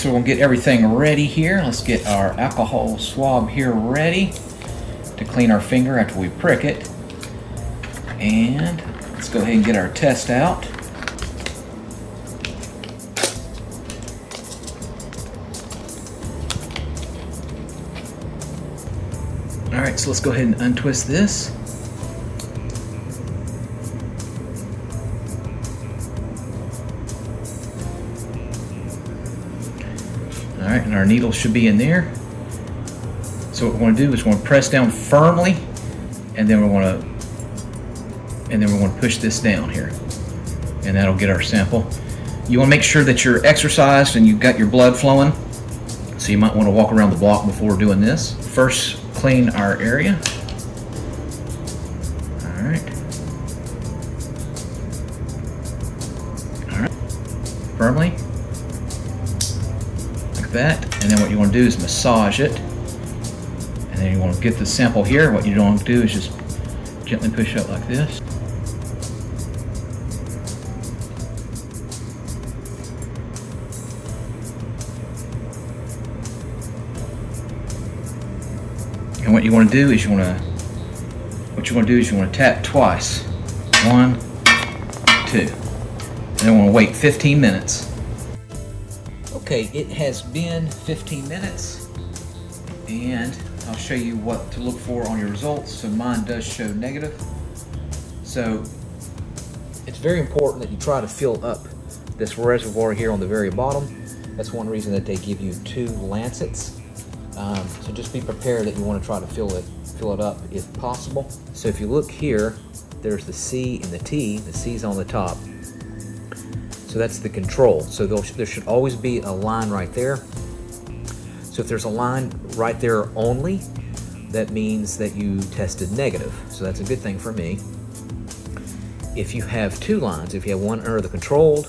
so we'll get everything ready here. Let's get our alcohol swab here ready to clean our finger after we prick it. And let's go ahead and get our test out. Alright, so let's go ahead and untwist this. Alright, and our needle should be in there. So what we want to do is we want to press down firmly, and then we want to push this down here, and that'll get our sample. You want to make sure that you're exercised and you've got your blood flowing, so you might want to walk around the block before doing this. First, clean our area. Alright. Alright. Firmly. Like that. And then what you want to do is massage it. And then you want to get the sample here. What you don't want to do is just gently push up like this. And what you want to do is you want to tap twice. 1, 2. And then we want to wait 15 minutes. Okay, it has been 15 minutes, and I'll show you what to look for on your results. So mine does show negative. So it's very important that you try to fill up this reservoir here on the very bottom. That's one reason that they give you 2 lancets. So just be prepared that you want to try to fill it up if possible. So if you look here, there's the C and the T. The C's on the top. So that's the control. So there should always be a line right there. So if there's a line right there only, that means that you tested negative. So that's a good thing for me. If you have 2 lines, if you have one under the controlled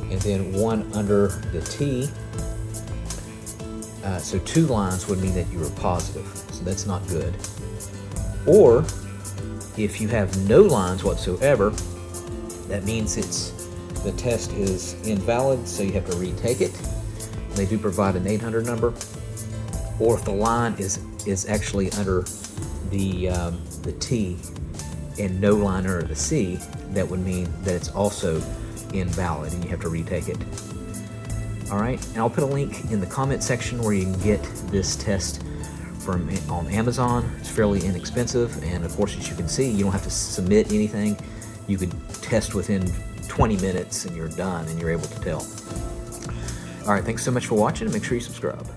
and then one under the T, so 2 lines would mean that you were positive, so that's not good. Or if you have no lines whatsoever, that means the test is invalid, so you have to retake it. They do provide an 800 number. Or if the line is actually under the T and no line under the C, that would mean that it's also invalid and you have to retake it. Alright, and I'll put a link in the comment section where you can get this test on Amazon. It's fairly inexpensive, and of course, as you can see, you don't have to submit anything. You could test within 20 minutes and you're done and you're able to tell. Alright, thanks so much for watching, and make sure you subscribe.